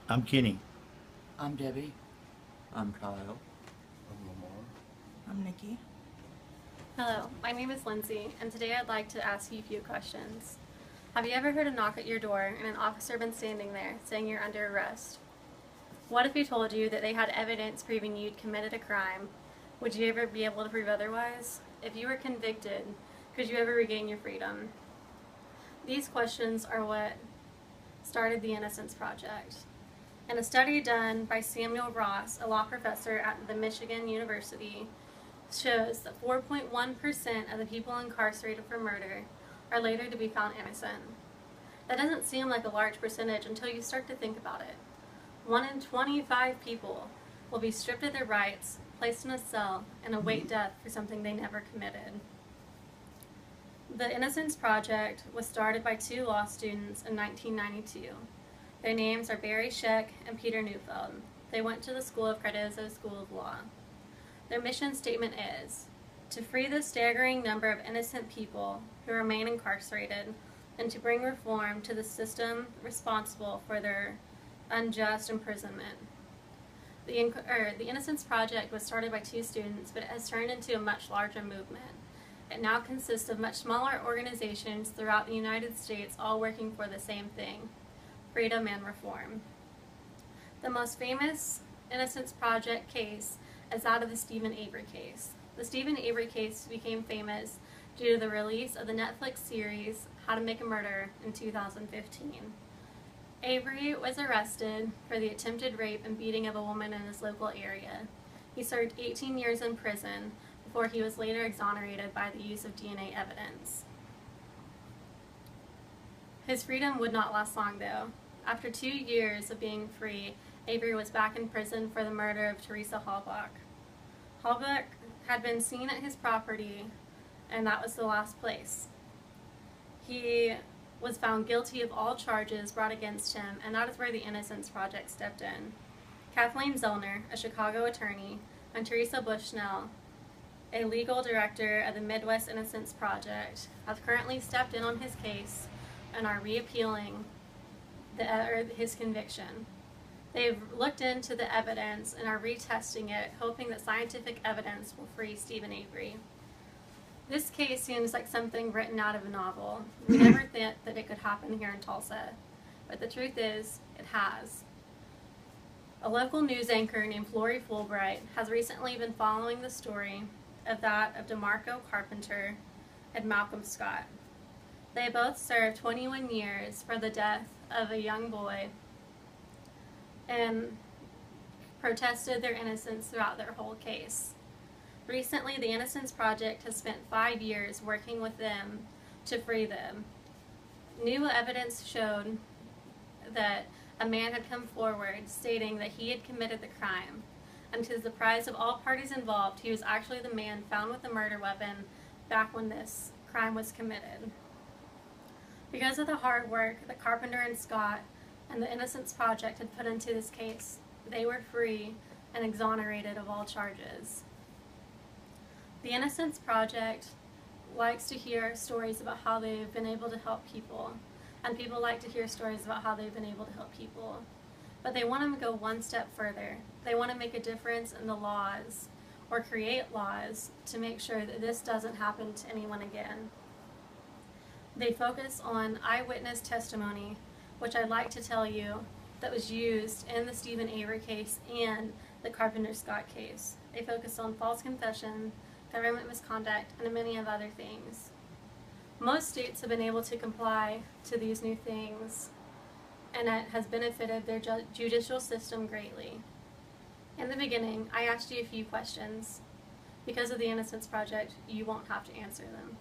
I'm Kenny. I'm Debbie. I'm Kyle. I'm Lamar. I'm Nikki. Hello, my name is Lindsay, and today I'd like to ask you a few questions. Have you ever heard a knock at your door and an officer been standing there saying you're under arrest? What if he told you that they had evidence proving you'd committed a crime? Would you ever be able to prove otherwise? If you were convicted, could you ever regain your freedom? These questions are what started the Innocence Project. In a study done by Samuel Ross, a law professor at the Michigan University, shows that 4.1% of the people incarcerated for murder are later to be found innocent. That doesn't seem like a large percentage until you start to think about it. 1 in 25 people will be stripped of their rights, placed in a cell, and await death for something they never committed. The Innocence Project was started by two law students in 1992. Their names are Barry Scheck and Peter Neufeld. They went to the School of Cardozo School of Law. Their mission statement is to free the staggering number of innocent people who remain incarcerated and to bring reform to the system responsible for their unjust imprisonment. The Innocence Project was started by two students, but it has turned into a much larger movement. It now consists of much smaller organizations throughout the United States, all working for the same thing: freedom and reform. The most famous Innocence Project case is that of the Steven Avery case. The Steven Avery case became famous due to the release of the Netflix series How to Make a Murder in 2015. Avery was arrested for the attempted rape and beating of a woman in his local area. He served 18 years in prison before he was later exonerated by the use of DNA evidence. His freedom would not last long, though. After 2 years of being free, Avery was back in prison for the murder of Teresa Halbach. Halbach had been seen at his property, and that was the last place. He was found guilty of all charges brought against him, and that is where the Innocence Project stepped in. Kathleen Zellner, a Chicago attorney, and Teresa Bushnell, a legal director of the Midwest Innocence Project, have currently stepped in on his case and are reappealing his conviction. They've looked into the evidence and are retesting it, hoping that scientific evidence will free Steven Avery. This case seems like something written out of a novel. We never thought that it could happen here in Tulsa, but the truth is, it has. A local news anchor named Lori Fulbright has recently been following the story of that of DeMarco Carpenter and Malcolm Scott. They both served 21 years for the death of a young boy and protested their innocence throughout their whole case. Recently, the Innocence Project has spent 5 years working with them to free them. New evidence showed that a man had come forward stating that he had committed the crime, and to the surprise of all parties involved, he was actually the man found with the murder weapon back when this crime was committed. Because of the hard work that Carpenter and Scott and the Innocence Project had put into this case, they were free and exonerated of all charges. The Innocence Project likes to hear stories about how they've been able to help people, and people like to hear stories about how they've been able to help people. But they want to go one step further. They want to make a difference in the laws, or create laws to make sure that this doesn't happen to anyone again. They focus on eyewitness testimony, which I'd like to tell you that was used in the Steven Avery case and the Carpenter Scott case. They focus on false confession, government misconduct, and many of other things. Most states have been able to comply to these new things, and it has benefited their judicial system greatly. In the beginning, I asked you a few questions. Because of the Innocence Project, you won't have to answer them.